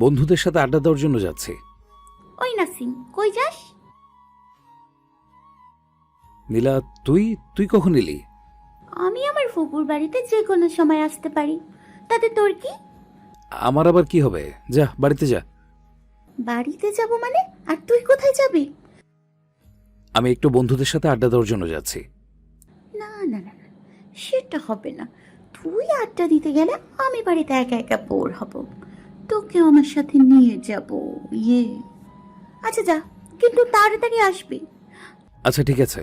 বন্ধুদের সাথে আড্ডা দেওয়ার জন্য যাচ্ছি। ওই নাসিম, কই যাস? নীলা, তুই তুই কখন এলি? আমি আমার ফুপুর বাড়িতে যে কোনো সময় আসতে পারি, তাতে তোর কি? আমার আবার কি হবে? যা বাড়িতে যা। বাড়িতে যাব মানে? আর তুই কোথায় যাবি? আমি একটু বন্ধুদের সাথে আড্ডা দেওয়ার জন্য যাচ্ছি। না না না না, সেটা হবে না। তুই আড্ডা দিতে গেলে আমি বাড়িতে একা একা বোর হব। তোকে আমার সাথে নিয়ে যাব। ইয়ে, আচ্ছা যা, কিন্তু তাড়াতাড়ি আসবি। আচ্ছা ঠিক আছে।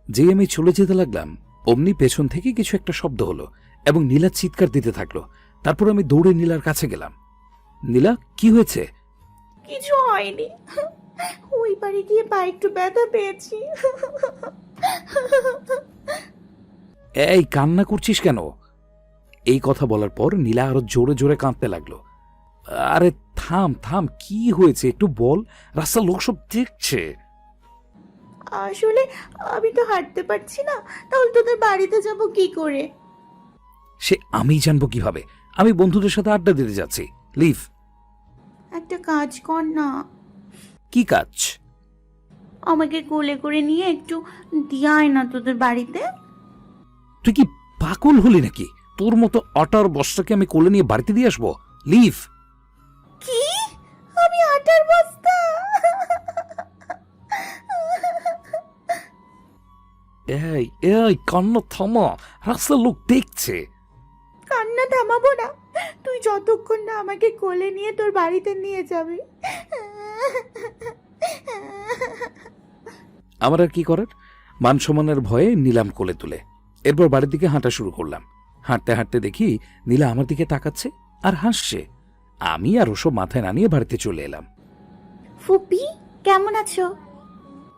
যে আমি চলে যেতে লাগলাম, অমনি পেছন থেকে কিছু একটা শব্দ হলো এবং নীলা চিৎকার দিতে থাকলো। তারপর আমি দৌড়ে নীলার কাছে গেলাম। নীলা, কি হয়েছে? কিছু হয়নি, ওই বাড়ি গিয়ে পা একটু ব্যথা পেয়েছি। এই, কান্না করছিস কেন? এই কথা বলার পর নীলা আরো জোরে জোরে কাঁদতে লাগলো। আরে থাম থাম, কি হয়েছে একটু বল, রাস্তার লোক সব দেখছে। আসলে আমি তো হাঁটতে পারছি না, তাহলে তোদের বাড়িতে যাব কি করে? সে আমি জানবো কিভাবে? আমি বন্ধুদের সাথে আড্ডা দিতে যাচ্ছি। লিভ। একটা কাজ কর না, কি কাজ? আমাকে কোলে করে নিয়ে একটু দিয়ে আয় না তোদের বাড়িতে। তুই কি পাগল হলি নাকি? তোর মতো আটার বস্তাকে আমি কোলে নিয়ে বাড়িতে দিয়ে আসবো? লিভ। কি? আমি আটার বস্তা? এই এই, কান্না থামা, রাস্তার লোক দেখছে। কান্না থামাবো না তুই যতক্ষণ না আমাকে কোলে নিয়ে তোর বাড়িতে নিয়ে যাবি। আমার আর কি করার, মান সম্মানের ভয়ে নিলাম কোলে তুলে। এরপর বাড়ির দিকে হাঁটা শুরু করলাম। হাঁটতে হাঁটতে দেখি নীলা আমার দিকে তাকাচ্ছে আর হাসছে। আমি আর ওসব মাথায় না নিয়ে বাড়িতে চলে এলাম। ফুপি, কেমন আছো?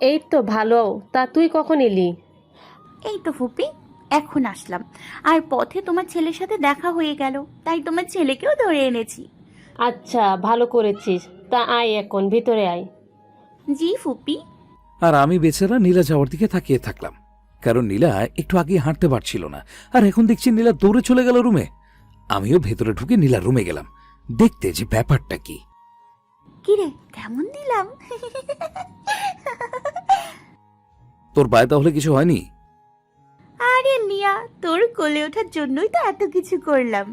এই তো ভালো। তা তুই কখন এলি? এই তো ফুপি, এখন আসলাম। আর পথে তোমার ছেলের সাথে দেখা হয়ে গেল, তাই তোমার ছেলেকেও ধরে এনেছি। আচ্ছা, ভালো করেছিস। তা আয়, এখন ভিতরে আয়। জি ফুপি। আর আমি বেচারা নীলা যাওয়ার দিকে তাকিয়ে থাকলাম, কারণ নীলা একটু আগে হাঁটতে পারছিল না। আর এখন দেখছি নীলা দৌড়ে চলে গেল রুমে। আমিও ভেতরে ঢুকে নীলার রুমে গেলাম, দেখতে যে ব্যাপারটা কি। কিরে, কেমন দিলাম? তোর পায়ে তাহলে কিছু হয়নি? আরে মিয়া, তোর কোলে ওঠার জন্যই তো এত কিছু করলাম।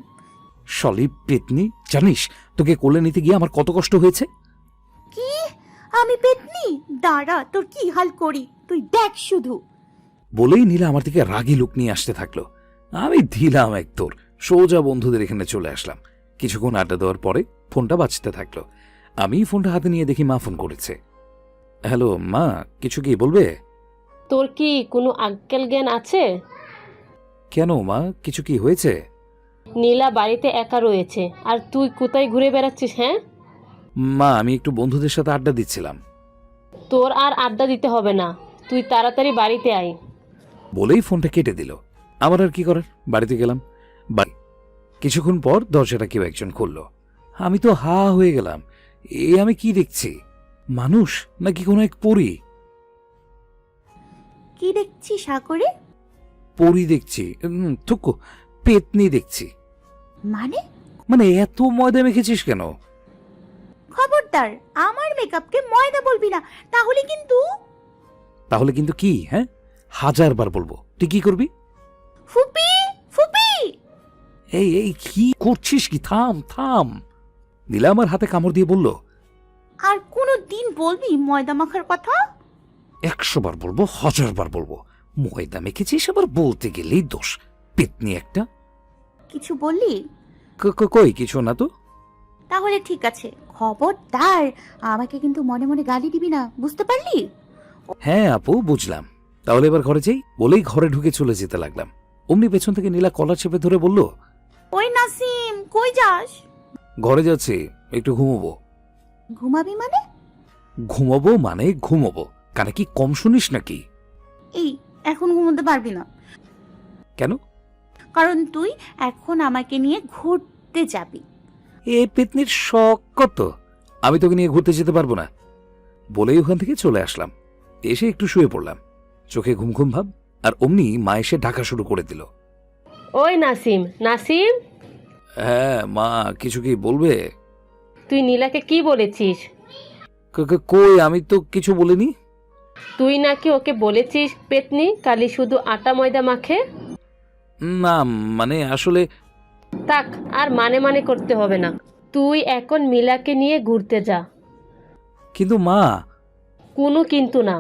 সলি পেতনি, জানিস তোকে কোলে নিতে গিয়ে আমার কত কষ্ট হয়েছে? কি? আমি পেতনি? দাঁড়া, তোর কি হাল করি তুই দেখ শুধু। বলেই নীলা আমার দিকে রাগী লুক নিয়ে আসতে থাকলো। আমি দিলাম এক তোর, সোজা বন্ধুদের এখানে চলে আসলাম। কিছুক্ষণ আড্ডা দেওয়ার পরে ফোনটা বাজতে থাকলো। আমি ফোনটা হাতে নিয়ে দেখি মা ফোন করেছে। হ্যালো মা, কিছু কি বলবে? তোর কি কোনো আক্কেল জ্ঞান আছে? কেন মা, কিছু কি হয়েছে? নীলা বাড়িতে একা রয়েছে, আর তুই কোথায় ঘুরে বেড়াচ্ছিস? হ্যাঁ, মা, আমি একটু বন্ধুদের সাথে আড্ডা দিচ্ছিলাম। তোর আর আড্ডা দিতে হবে না, তুই তাড়াতাড়ি বাড়িতে আয়। বলেই ফোনটা কেটে দিল। আমার আর কি করার, বাড়িতে গেলাম। কিছুক্ষণ পর দরজাটা কেউ একজন খুললো। আমি তো হা হয়ে গেলাম। এ আমি কি দেখছি? মানুষ নাকি কোনো এক পরী? কি দেখছিস সাগরে? পরী দেখছি? থুকু, পেতনি দেখছি। মানে? মানে এত ময়দা মেখেছিস কেন? খবরদার, আমার মেকআপকে ময়দা বলবি না, তাহলে কিন্তু। তাহলে কিন্তু কি? হ্যাঁ, 1000বার বলবো। তুই কি করবি? ফুপি, ফুপি! এই এই, কি করছিস কি? থাম থাম। নীলা আমার হাতে কামড় দিয়ে বলল, আর কোনো দিন বলবি ময়দা মাখার কথা? 100বার বলবো, 1000বার বলবো। ময়দা মেখেছিস আবার বলতে গেলেই দোষ। পেতনি একটা। কিছু বললি? কই কিছু না তো। তাহলে ঠিক আছে, খবরদার, আমাকে কিন্তু মনে মনে গালি দিবি না, বুঝতে পারলি? হ্যাঁ আপু, বুঝলাম। তাহলে এবার ঘরে যাই। বলেই ঘরে ঢুকে চলে যেতে লাগলাম। অমনি পেছন থেকে নীলা কলার চেপে ধরে বলল, ওই নাসিম, কই যাস? ঘরে যাচ্ছি, একটু ঘুমোবো। ঘুমাবি মানে? ঘুমাবো মানে ঘুমোবো, কানে কি কম শুনিস নাকি? এই, এখন ঘুমোতে পারবি না। কেন? কারণ তুই এখন আমাকে নিয়ে ঘুরতে যাবি। এ পেতনির শখ কত! আমি তোকে নিয়ে ঘুরতে যেতে পারবো না। বলেই ওখান থেকে চলে আসলাম। এসে একটু শুয়ে পড়লাম, চোখে ঘুম ঘুম ভাব। আর অমনি মা এসে ডাকা শুরু করে দিল। ওই নাসিম, নাসিম! হ্যাঁ মা, কিছু কি বলবে? তুই নীলাকে কি বলেছিস? কই, আমি তো কিছু বলিনি। তুই নাকি ওকে বলেছিস পেতনি কালি শুধু আটা ময়দা মাখে। না, মানে আসলে তাক, আর মানে মানে করতে হবে না। তুই এখন মিলাকে নিয়ে ঘুরতে যা। কিন্তু মা। কোনো কিন্তু না,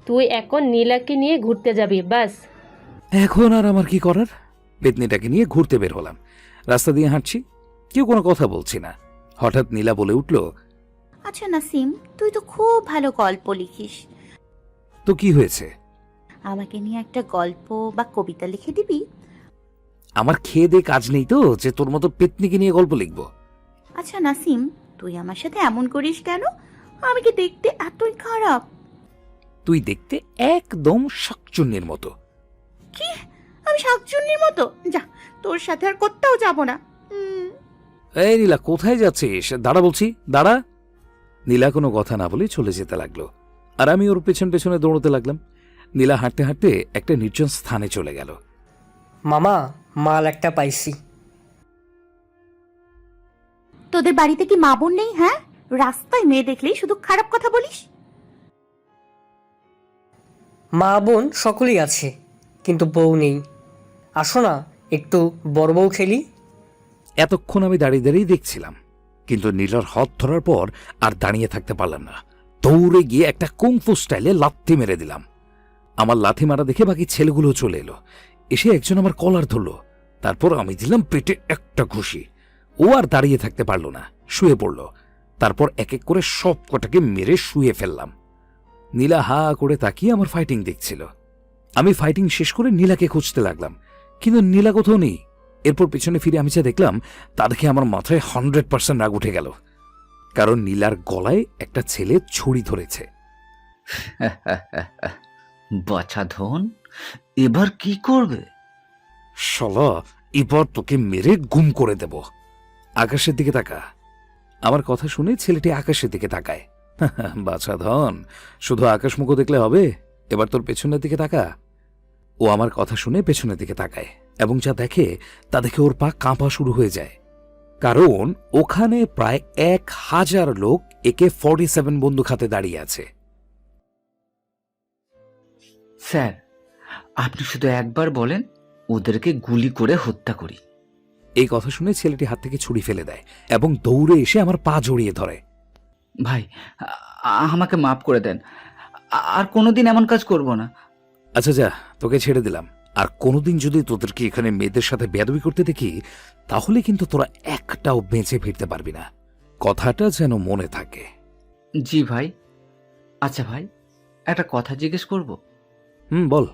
তুই এখন নীলাকে নিয়ে ঘুরতে যাবি, বাস। এখন আর আমার কি করার? পেতনিটাকে নিয়ে ঘুরতে বের হলাম। রাস্তা দিয়ে হাঁটছি, কেউ কোনো কথা বলছি না। হঠাৎ নীলা বলে উঠল, আচ্ছা নাসিম, তুই তো খুব ভালো গল্প লিখিস। তো কি হয়েছে? আমাকে নিয়ে একটা গল্প বা কবিতা লিখে দিবি? আমার খেয়ে দিয়ে কাজ নেই তো যে তোর মতো পেতনিকে নিয়ে গল্প লিখবো। আচ্ছা নাসিম, তুই আমার সাথে এমন করিস কেন? আমি কি দেখতে এতই খারাপ? তুই দেখতে একদম শাকচুন্নির মতো। কি? আমি শাকচুন্নির মতো? যা, তোর সাথে আর কোথাও যাব না। এই নীলা, কোথায় যাচ্ছিস? দাঁড়া বলছি, দাঁড়া। নীলা কোনো কথা না বলে চলে যেতে লাগলো, আর আমি ওর পেছন পেছনে দৌড়তে লাগলাম। নীলা হাঁটতে হাঁটতে একটা নির্জন স্থানে চলে গেল। মামা, মাল একটা পাইছি। তোদের বাড়িতে কি মা বোন নেই? হ্যাঁ, রাস্তায় মেয়ে দেখলেই শুধু খারাপ কথা বলিস। মা বোন সকলেই আছে, কিন্তু বউ নেই। আসো না, একটু বড় বউ খেলি। এতক্ষণ আমি দাঁড়িয়ে দাঁড়িয়ে দেখছিলাম, কিন্তু নীলার হাত ধরার পর আর দাঁড়িয়ে থাকতে পারলাম না। দৌড়ে গিয়ে একটা কুংফু স্টাইলে লাথি মেরে দিলাম। আমার লাথি মারা দেখে বাকি ছেলেগুলো চলে এলো। এসে একজন আমার কলার ধরল, তারপর আমি দিলাম পেটে একটা ঘুষি। ও আর দাঁড়িয়ে থাকতে পারলো না, শুয়ে পড়ল। তারপর এক এক করে সব কটাকে মেরে শুয়ে ফেললাম। নীলা হা করে তাকিয়ে আমার ফাইটিং দেখছিল। আমি ফাইটিং শেষ করে নীলাকে খুঁজতে লাগলাম, কিন্তু নীলা কোথাও নেই। এরপর পেছনে ফিরে আমি যা দেখলাম তা দেখে আমার মাথায় 100% রাগ উঠে গেল, কারণ নীলার গলায় একটা ছেলে ছুরি ধরেছে। বাছা ধন, এবার কি করবে? শালা, এবার তোকে মেরে গুম করে দেব। আকাশের দিকে তাকা। আমার কথা শুনে ছেলেটি আকাশের দিকে তাকায়। বাছা ধন, শুধু আকাশমুখ দেখলে হবে, এবার তোর পেছনের দিকে তাকা। ও আমার কথা শুনে পেছনের দিকে তাকায়, এবং যা দেখে তা দেখে ওর পা কাঁপা শুরু হয়ে যায়, কারণ ওখানে প্রায় 1000 লোক AK-47 বন্দুক হাতে দাঁড়িয়ে আছে। স্যার, আপনি শুধু একবার বলেন, ওদেরকে গুলি করে হত্যা করি। এই কথা শুনে ছেলেটি হাত থেকে ছুরি ফেলে দেয় এবং দৌড়ে এসে আমার পা জড়িয়ে ধরে। ভাই, আমাকে মাফ করে দেন, আর কোনোদিন এমন কাজ করব না। আচ্ছা যা, তোকে ছেড়ে দিলাম। আর কোনোদিন যদি তোদেরকে এখানে মেয়েদের সাথে বেয়াদবি করতে দেখি, তাহলে কিন্তু তোরা একটাও বেঁচে ফিরতে পারবি না। কথাটা যেন মনে থাকে। জি ভাই। আচ্ছা ভাই, একটা কথা জিজ্ঞেস করব? বল।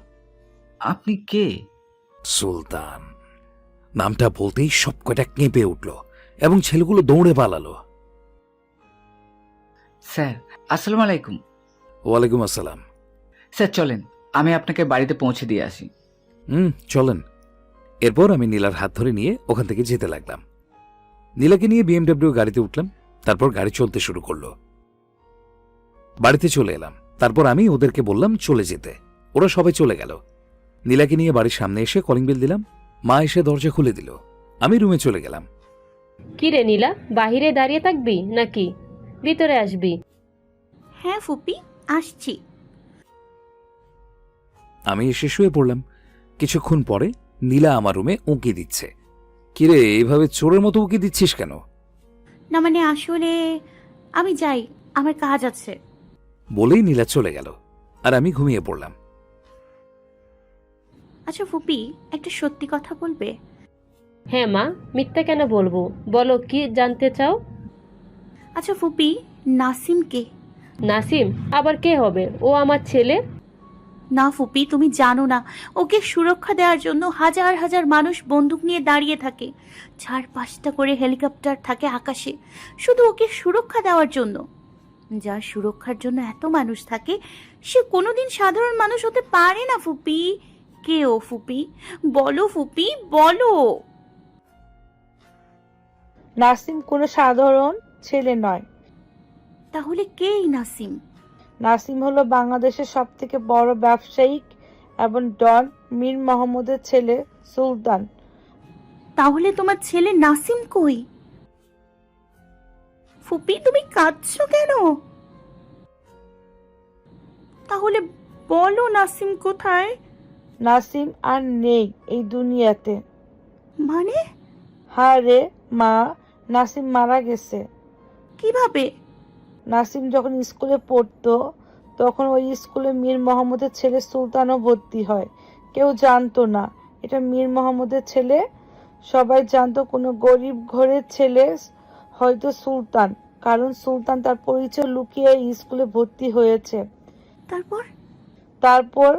আপনি কে? সুলতান। নামটা বলতেই সব কয়টা কেঁপে উঠল এবং ছেলেগুলো দৌড়ে পালালো। স্যার, আসসালামু আলাইকুম। ওয়ালাইকুম আসসালাম। স্যার চলেন, আমি আপনাকে বাড়িতে পৌঁছে দিয়ে আসি। চলেন। এরপর আমি নীলার হাত ধরে নিয়ে ওখান থেকে যেতে লাগলাম। নীলাকে নিয়ে BMW গাড়িতে উঠলাম, তারপর গাড়ি চলতে শুরু করলো। বাড়িতে চলে এলাম, তারপর আমি ওদেরকে বললাম চলে যেতে। ওরা সবাই চলে গেল। নীলাকে নিয়ে বাড়ির সামনে এসে কলিং বেল দিলাম। মা এসে দরজা খুলে দিল। আমি রুমে চলে গেলাম। কি রে নীলা, বাহিরে দাঁড়িয়ে থাকবি নাকি ভিতরে আসবি? হ্যাঁ ফুপি, আসছি। আমি এসে শুয়ে পড়লাম। কিছুক্ষণ পরে নীলা আমার রুমে উঁকি দিচ্ছে। কিরে, এইভাবে চোরের মতো উঁকি দিচ্ছিস কেন? না মানে আসলে আমি যাই, আমার কাজ আছে। বলেই নীলা চলে গেল, আর আমি ঘুমিয়ে পড়লাম। আচ্ছা ফুপি, একটা সত্যি কথা বলবে? হ্যাঁ মা, মিথ্যা কেন বলবো, বলো কি জানতে চাও? আচ্ছা ফুপি, নাসিম কে? নাসিম আবার কে হবে? ও আমার ছেলে। না ফুপি, তুমি জানো না, ওকে সুরক্ষা দেওয়ার জন্য হাজার হাজার মানুষ বন্দুক নিয়ে দাঁড়িয়ে থাকে। 4-5টা করে হেলিকপ্টার থাকে আকাশে, শুধু ওকে সুরক্ষা দেওয়ার জন্য। যার সুরক্ষার জন্য এত মানুষ থাকে, সে কোনোদিন সাধারণ মানুষ হতে পারে না ফুপি। কে ও ফুপি? বলো ফুপি, বলো। নাসিম কোনো সাধারণ ছেলে নয়। তাহলে কেই নাসিম? নাসিম হলো বাংলাদেশের সবথেকে বড় ব্যবসায়িক এবং ডন মীর মোহাম্মদের ছেলে সুলতান। তাহলে তোমার ছেলে নাসিম কই? ফুপি তুমি কাঁদছো কেন? তাহলে বলো নাসিম কোথায়? নাসিম আর নেই এই দুনিয়াতে। মানে হ্যাঁ রে মা, নাসিম মারা গেছে। কিভাবে? নাসিম যখন স্কুলে পড়তো তখন ওই স্কুলে মীর মোহাম্মদের ছেলে সুলতানও ভর্তি হয়। কেউ জানতো না এটা মীর মোহাম্মদের ছেলে। সবাই জানতো কোনো গরিব ঘরের ছেলে, হয়তো সুলতান, কারণ সুলতান তার পরিচয় লুকিয়ে এই স্কুলে ভর্তি হয়েছে। তারপর? তারপর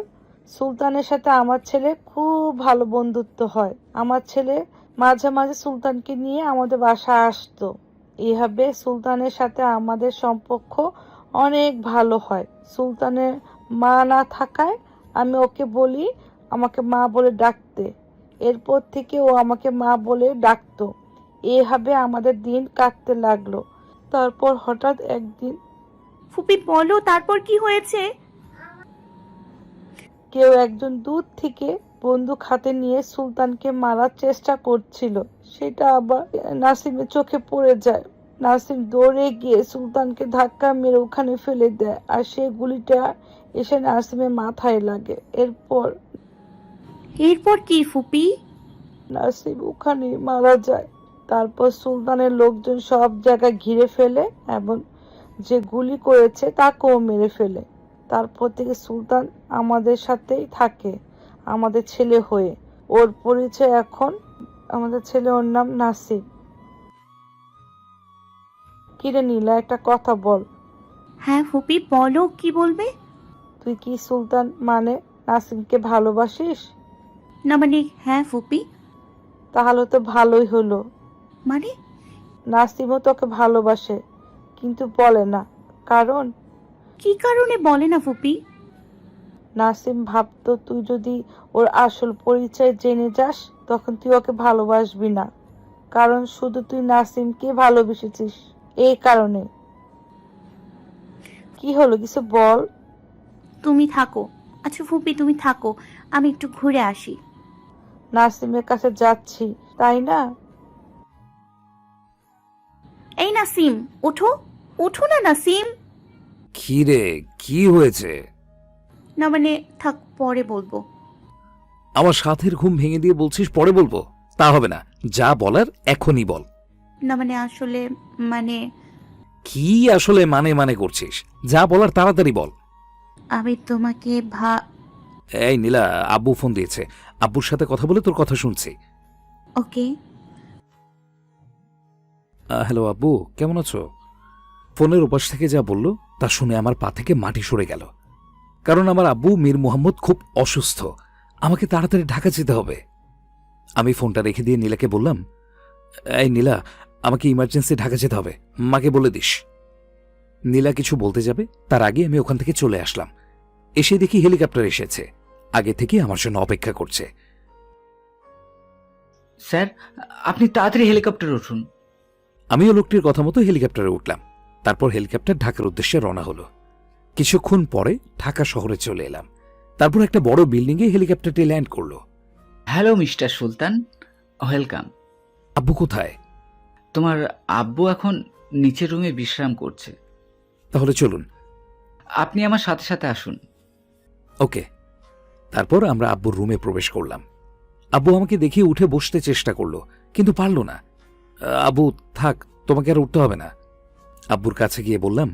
সুলতানের সাথে আমার ছেলে খুব ভালো বন্ধুত্ব হয়। আমার ছেলে মাঝে মাঝে সুলতানকে নিয়ে আমাদের বাসায় আসতো। এভাবে সুলতানের সাথে আমাদের সম্পর্ক অনেক ভালো হয়। সুলতানের মা না থাকায় আমি ওকে বলি আমাকে মা বলে ডাকতে। এরপর থেকে ও আমাকে মা বলে ডাকতো। এভাবে আমাদের দিন কাটতে লাগলো। তারপর হঠাৎ একদিন ফুপি বলো তারপর কি হয়েছে? কেউ একজন দূর থেকে বন্দুক হাতে নিয়ে সুলতানকে মারার চেষ্টা করছিল। সেটা আবার নাসিমের চোখে পড়ে যায়। নাসিম দৌড়ে গিয়ে সুলতানকে ধাক্কা মেরে ওখানে ফেলে দেয়, আর সেই গুলিটা এসে নাসিমের মাথায় লাগে। এরপর কি ফুপি? নাসিম ওখানে মারা যায়। তারপর সুলতানের লোকজন সব জায়গায় ঘিরে ফেলে এবং যে গুলি করেছে তাকেও মেরে ফেলে। তারপর থেকে সুলতান আমাদের সাথেই থাকে, আমাদের ছেলে হয়ে। ওর পরিচয় এখন আমাদের ছেলে, ওর নাম নাসিম। কিরে নীলা, একটা কথা বল। হ্যাঁ ফুপি বলো, কি বলবে? তুই কি সুলতান মানে নাসিমকে ভালোবাসিস? না মানে হ্যাঁ ফুপি। তাহলে তো ভালোই হলো। মানে? নাসিমও তোকে ভালোবাসে কিন্তু বলে না, কারণ কি কারণে বলে না ফুপি? নাসিম ভাবতো তুই যদি ওর আসল পরিচয় জেনে যাস তখন তুই ওকে ভালোবাসবি না, কারণ শুধু তুই নাসিমকে ভালোবেসেছিস এই কারণে। কি হলো, কিছু বল। তুমি থাকো। আচ্ছা ফুপি তুমি থাকো, আমি একটু ঘুরে আসি। নাসিমের কাছে যাচ্ছি, তাই না? এই নাসিম, ওঠো, ওঠো না নাসিম। কি রে, কি হয়েছে? না মানে থাক, পরে বলবো। আমার সাথের ঘুম ভেঙে দিয়ে বলছিস পরে বলবো? তা হবে না, যা বলার এখনই বল। না মানে আসলে মানে কি আসলে মানে মানে করছিস? যা বলার তাড়াতাড়ি বল। আমি তোমাকে এই নীলা, আব্বু ফোন দিয়েছে, আব্বুর সাথে কথা বলে তোর কথা শুনছি। ওকে। হ্যালো আব্বু, কেমন আছো? ফোনের ওপাশ থেকে যা বলল তা শুনে আমার পা থেকে মাটি সরে গেল। কারণ আমার আব্বু মীর মোহাম্মদ খুব অসুস্থ, আমাকে তাড়াতাড়ি ঢাকা যেতে হবে। আমি ফোনটা রেখে দিয়ে নীলাকে বললাম, এই নীলা, আমাকে ইমার্জেন্সি ঢাকা যেতে হবে, মাকে বলে দিস। নীলা কিছু বলতে যাবে তার আগে আমি ওখান থেকে চলে আসলাম। এসে দেখি হেলিকপ্টার এসেছে, আগে থেকে আমার জন্য অপেক্ষা করছে। স্যার, আপনি তাড়াতাড়ি হেলিকপ্টারে উঠুন। আমিও লোকটির কথা মতো হেলিকপ্টারে উঠলাম। তারপর হেলিকপ্টার ঢাকার উদ্দেশ্যে রওনা হলো। কিছুক্ষণ পরে ঢাকা শহরে চলে এলাম। তারপর একটা বড় বিল্ডিংয়ে হেলিকপ্টারটি ল্যান্ড করলো। হ্যালো মিস্টার সুলতান, ওয়েলকাম। আব্বু কোথায়? তোমার আব্বু এখন নিচের রুমে বিশ্রাম করছে। তাহলে চলুন। আপনি আমার সাথে সাথে আসুন। ওকে। তারপর আমরা আব্বুর রুমে প্রবেশ করলাম। আব্বু আমাকে দেখিয়ে উঠে বসতে চেষ্টা করলো, কিন্তু পারল না। আব্বু থাক, তোমাকে আর উঠতে হবে না। আব্বুর কাছে গিয়ে বললাম,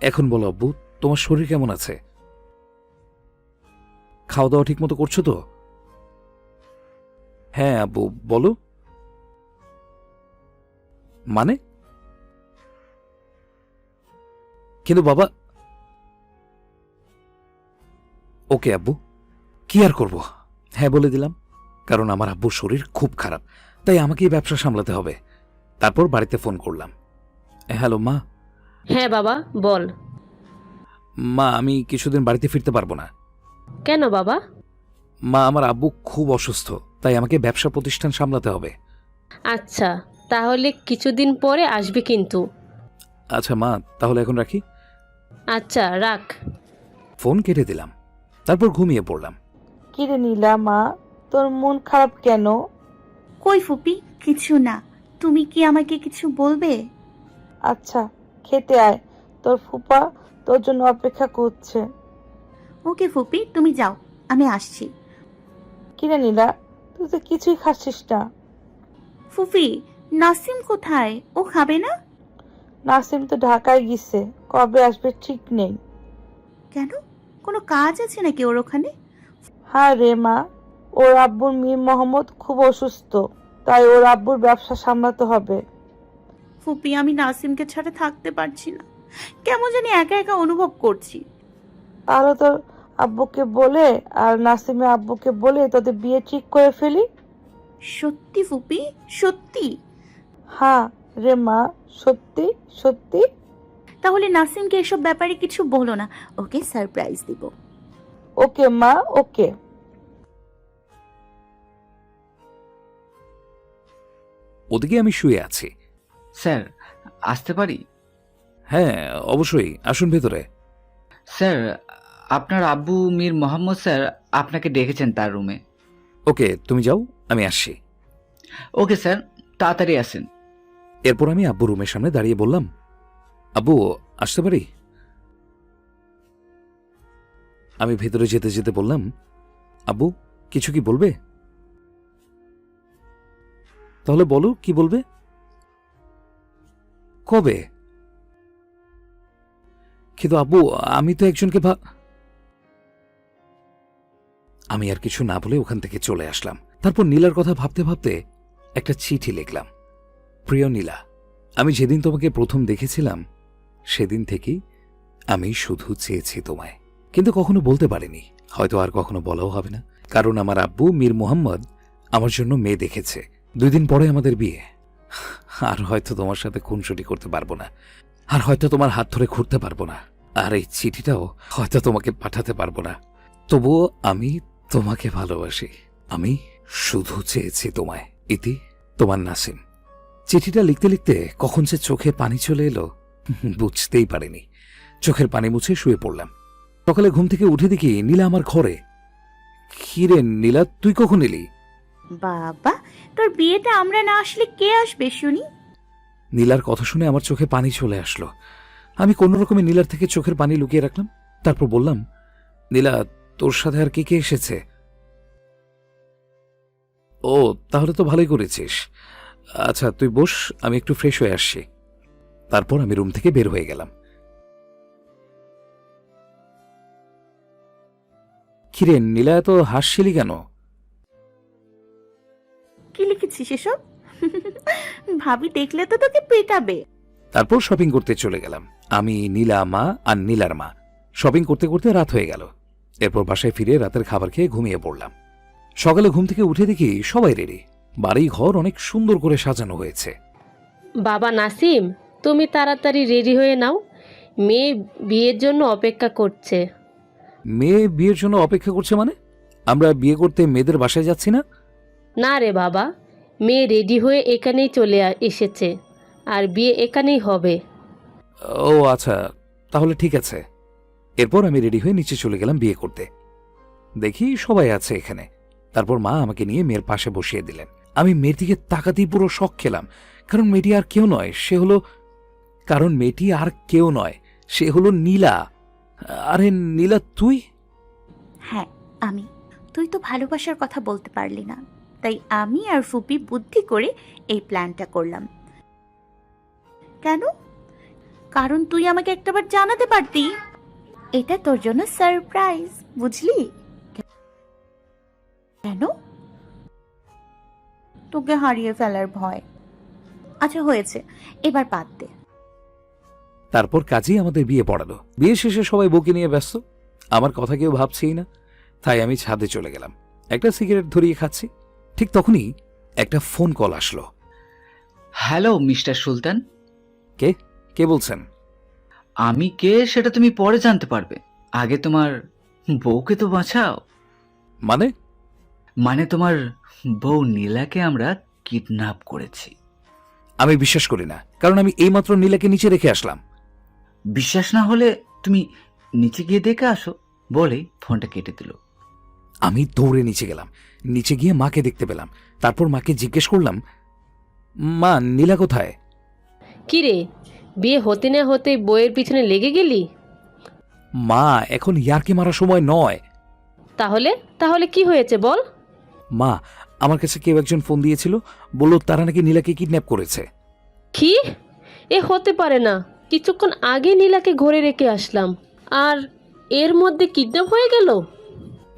এখন বলো আব্বু, তোমার শরীর কেমন আছে? খাওয়া দাওয়া ঠিক মতো করছো তো? হ্যাঁ আব্বু, বলো। মানে? কিন্তু বাবা। ওকে আব্বু, কি আর করব? হ্যাঁ বলে দিলাম, কারণ আমার আব্বুর শরীর খুব খারাপ, তাই আমাকেই ব্যবসা সামলাতে হবে। তারপর বাড়িতে ফোন করলাম। হ্যালো মা। হ্যাঁ বাবা, বল। মা, আমি কিছুদিন বাড়িতে ফিরতে পারবো না। কেন বাবা? মা, আমার আব্বু খুব অসুস্থ, তাই আমাকে ব্যবসা প্রতিষ্ঠান সামলাতে হবে। আচ্ছা, তাহলে কিছুদিন পরে আসবি কিন্তু। আচ্ছা মা, তাহলে এখন রাখি। আচ্ছা, রাখ। ফোন কেটে দিলাম। তারপর ঘুমিয়ে পড়লাম। কিরে নীলা মা, তোর মন খারাপ কেন? কই ফুপি, কিছু না। তুমি কি আমাকে কিছু বলবে? আচ্ছা খেতে আয়, তোর ফুপা তোর জন্য অপেক্ষা করছে। ওকে ফুপি, তুমি যাও, আমি আসছি। কিরে নীলা, তুই তো কিছুই খাচ্ছিস না। ফুফি, নাসিম কোথায়? ও খাবে না? নাসিম তো ঢাকায় গেছে, কবে আসবে ঠিক নেই। কেন, কোনো কাজ আছে নাকি ওর ওখানে? হ্যাঁ রে মা, ওর আব্বুর মীর মোহাম্মদ খুব অসুস্থ, তাই ওর আব্বুর ব্যবসা সামলাতে হবে। ফুপি, আমি নাসিমকে ছাড়া থাকতে পারছি না, কেমন জানি একা একা অনুভব করছি। তাহলে তোর আব্বুকে বলে আর নাসিমের আব্বুকে বলে তোদের বিয়ে ঠিক করে ফেলি। সত্যি ফুপি, সত্যি? হ্যাঁ রে মা, সত্যি সত্যি। তাহলে নাসিমকে এসব ব্যাপারে কিছু বলো না, ওকে সারপ্রাইজ দিব। ওকে মা, ওকে। ওদিকে আমি শুয়ে আছি। স্যার আসতে পারি? হ্যাঁ অবশ্যই, আসুন ভেতরে। স্যার, আপনার আব্বু মীর মোহাম্মদ স্যার আপনাকে ডেকেছেন তার রুমে। ওকে, তুমি যাও, আমি আসছি। ওকে স্যার, তাড়াতাড়ি আসেন। এরপর আমি আব্বু রুমের সামনে দাঁড়িয়ে বললাম, আব্বু আসতে পারি? আমি ভেতরে যেতে যেতে বললাম, আব্বু কিছু কি বলবে? তাহলে বলো কি বলবে। কবে? কিন্তু আব্বু আমি তো একজনকে আমি আর কিছু না বলে ওখান থেকে চলে আসলাম। তারপর নীলার কথা ভাবতে ভাবতে একটা চিঠি লিখলাম। প্রিয় নীলা, আমি যেদিন তোমাকে প্রথম দেখেছিলাম সেদিন থেকেই আমি শুধু চেয়েছি তোমায়, কিন্তু কখনো বলতে পারিনি, হয়তো আর কখনো বলাও হবে না, কারণ আমার আব্বু মীর মোহাম্মদ আমার জন্য মেয়ে দেখেছে। 2 দিন পরে আমাদের বিয়ে। আর হয়তো তোমার সাথে খুনসুটি করতে পারবো না, আর হয়তো তোমার হাত ধরে ঘুরতে পারবো না, আর এই চিঠিটাও হয়তো তোমাকে পাঠাতে পারবো না, তবুও আমি তোমাকে ভালোবাসি। আমি শুধু চেয়েছি তোমায়। ইতি, তোমার নাসিম। চিঠিটা লিখতে লিখতে কখন যে চোখে পানি চলে এলো বুঝতেই পারিনি। চোখের পানি মুছে শুয়ে পড়লাম। সকালে ঘুম থেকে উঠে দেখি নীলা আমার ঘরে। কিরে নীলা, তুই কখন এলি? বাবা, তোর বিয়েটা আমরা না আসলে কে আসবে শুনি? নীলার কথা শুনে আমার চোখে পানি চলে আসলো। আমি কোনো রকমে নীলার থেকে চোখের পানি লুকিয়ে রাখলাম। তারপর বললাম, নীলা তোর সাথে আর কে কে এসেছে? ও, তাহলে তো ভালোই করেছিস। আচ্ছা তুই বস, আমি একটু ফ্রেশ হয়ে আসছি। তারপর আমি রুম থেকে বের হয়ে গেলাম। কিরে নীলা, এত হাসছিলি কেন? কি লিখেছিস এসব? ভাবি দেখলে তো তোকে পেটাবে। তারপর শপিং করতে চলে গেলাম। আমি, নীলা মা আর নীলার মা। শপিং করতে করতে রাত হয়ে গেল। এরপর বাসায় ফিরে রাতের খাবার খেয়ে ঘুমিয়ে পড়লাম। সকালে ঘুম থেকে উঠে দেখি সবাই রেডি। বাড়ি ঘর অনেক সুন্দর করে সাজানো হয়েছে। বাবা নাসিম, তুমি তাড়াতাড়ি রেডি হয়ে নাও, মেয়ে বিয়ের জন্য অপেক্ষা করছে। মেয়ে বিয়ের জন্য অপেক্ষা করছে মানে? আমরা বিয়ে করতে মেয়েদের বাসায় যাচ্ছি না? না রে বাবা, মেয়ে রেডি হয়ে এখানেই এসেছে, আর বিয়ে এখানেই হবে। ও আচ্ছা, তাহলে ঠিক আছে। এরপর আমি রেডি হয়ে নিচে চলে গেলাম বিয়ে করতে। দেখি সবাই আছে এখানে। তারপর মা আমাকে নিয়ে মেয়ের পাশে বসিয়ে দিলেন। আমি মেয়ের দিকে তাকাতেই পুরো শক খেলাম, কারণ মেয়েটি আর কেউ নয়, সে হলো নীলা। আরে নীলা, তুই? হ্যাঁ আমি। তুই তো ভালোবাসার কথা বলতে পারলি না, তাই আমি আর ফুপি বুদ্ধি করে এই প্ল্যানটা করলাম। কেন? কারণ তুই আমাকে একটাবার জানাতে পারতি। এটা তোর জন্য সারপ্রাইজ, বুঝলি? কেন? তোকে হারিয়ে ফেলার ভয়। আচ্ছা হয়েছে, এবার বাদ দে। তারপর কাজেই আমাদের বিয়ে পড়ালো। বিয়ে শেষে সবাই বউকে নিয়ে ব্যস্ত, আমার কথা কেউ ভাবছেই না। তাই আমি ছাদে চলে গেলাম, একটা সিগারেট ধরিয়ে খাচ্ছি। ঠিক তখনই একটা ফোন কল আসলো। হ্যালো মিস্টার সুলতান। কে কে বলছেন? আমি কে সেটা তুমি পরে জানতে পারবে, আগে তোমার বউকে তো বাঁচাও। মানে তোমার বউ নীলাকে আমরা কিডন্যাপ করেছি। আমি বিশ্বাস করি না, কারণ আমি এইমাত্র নীলাকে নিচে রেখে আসলাম। বিশ্বাস না হলে তুমি নিচে গিয়ে দেখে আসো, বলেই ফোনটা কেটে দিল। আমি দৌড়ে নিচে গেলাম। নিচে গিয়ে মাকে দেখতে পেলাম। তারপর মাকে জিজ্ঞেস করলাম, মা নীলা কোথায়? কিরে, বিয়ে হতে না হতে বইয়ের পিছনে লেগে গেলি? মা, এখন ইয়ার্কি মারার সময় নয়। তাহলে তাহলে কি হয়েছে বল? মা, আমার কাছে কেউ একজন ফোন দিয়েছিল, বলল তারা নাকি নীলাকে কিডন্যাপ করেছে। কি? এ হতে পারে না। কিছুক্ষণ আগে নীলাকে ঘরে রেখে আসলাম, আর এর মধ্যে কিডন্যাপ হয়ে গেল?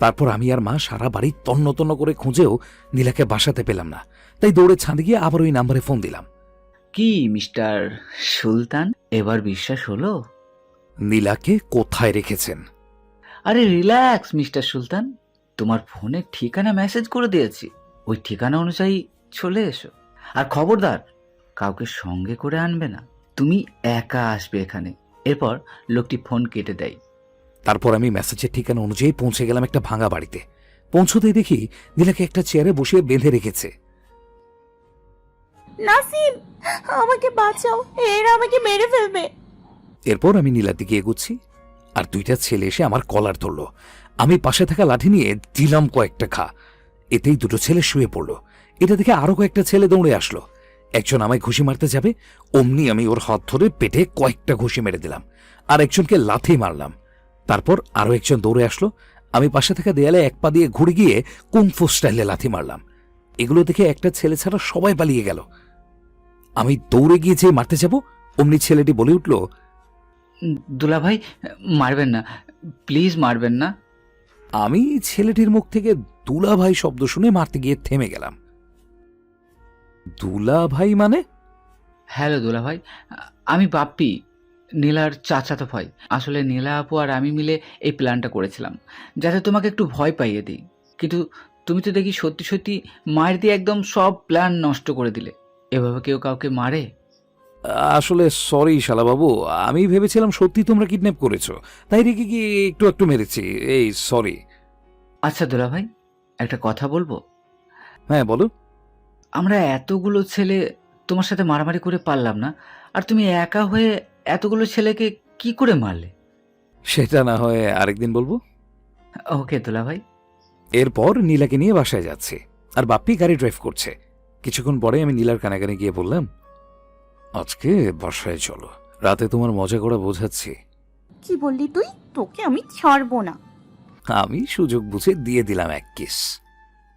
তারপর আমি আর মা সারা বাড়ি তন্ন তন্ন করে খুঁজেও নীলাকে বাসাতে পেলাম না, তাই দৌড়ে ছাদে গিয়ে আবার ওই নাম্বারে ফোন দিলাম। কি মিস্টার সুলতান, এবার বিশ্বাস হলো? নীলাকে কোথায় রেখেছেন? আরে রিল্যাক্স মিস্টার সুলতান, তোমার ফোনে ঠিকানা মেসেজ করে দিয়েছি, ওই ঠিকানা অনুযায়ী চলে এসো। আর খবরদার, কাউকে সঙ্গে করে আনবে না, তুমি একা আসবে এখানে। এরপর লোকটি ফোন কেটে দেয়। তারপর আমি মেসেজের ঠিকানা অনুযায়ী পৌঁছে গেলাম একটা ভাঙা বাড়িতে। পৌঁছতেই দেখি নীলাকে একটা চেয়ারে বসিয়ে বেঁধে রেখেছে। নাসিম, আমাকে বাঁচাও, এরা আমাকে মেরে ফেলবে। এরপর আমি নীলার দিকে এগুচ্ছি, আর দুইটা ছেলে এসে আমার কলার ধরল। আমি পাশে থাকা লাঠি নিয়ে দিলাম কয়েকটা ঘা। এতেই দুটো ছেলে শুয়ে পড়ল। এটা দেখে আরো কয়েকটা ছেলে দৌড়ে আসলো। একজন আমায় ঘুষি মারতে যাবে, অমনি আমি ওর হাত ধরে পেটে কয়েকটা ঘুষি মেরে দিলাম, আর একজনকে লাথি মারলাম। তারপর আরো একজন দৌড়ে আসলো। আমি পাশে থাকা দেয়ালে এক পা দিয়ে ঘুরে গিয়ে কুংফু স্টাইলে লাথি মারলাম। এগুলো দেখে একটা ছেলে ছাড়া সবাই পালিয়ে গেল। আমি দৌড়ে গিয়ে যে মারতে যাব, অমনি ছেলেটি বলে উঠল, দুলাভাই, মারবেন না, প্লিজ মারবেন না। আমি ছেলেটির মুখ থেকে দুলাভাই শব্দ শুনে মারতে গিয়ে থেমে গেলাম। দুলাভাই মানে? হ্যালো দুলাভাই, আমি বাপ্পি, নীলার চাচাতো ভাই। আসলে নীলা আপু আর আমি মিলে এই প্ল্যানটা করেছিলাম, যাতে তোমাকে একটু ভয় পাইয়ে দিই। কিন্তু তুমি তো দেখি সত্যি সত্যি মায়ের দিয়ে একদম সব প্ল্যান নষ্ট করে দিলে। এভাবে কেউ কাউকে মারে? আসলে সরি শালাবাবু, আমি ভেবেছিলাম সত্যি তোমরা কিডন্যাপ করেছো, তাই রেখে গিয়ে একটু একটু মেরেছি। এই সরি। আচ্ছা দুলাভাই, একটা কথা বলবো? হ্যাঁ বলো। আমরা এতগুলো ছেলে তোমার সাথে মারামারি করে পারলাম না, আর তুমি একা হয়ে এতগুলো ছেলেকে কি করে মারলে? সেটা না হয় আরেকদিন বলবো। ওকে দুলাভাই। এরপর নীলাকে নিয়ে বাসায় যাচ্ছি, আর বাপ্পি গাড়ি ড্রাইভ করছে। কিছুক্ষণ পরে আমি নীলার কানে গিয়ে বললাম, আজকে বাসায় চলো, রাতে তোমার মজা করা বোঝাচ্ছি। কি বললি তুই? তোকে আমি ছাড়বো না। আমি সুযোগ বুঝে দিয়ে দিলাম এক কিস।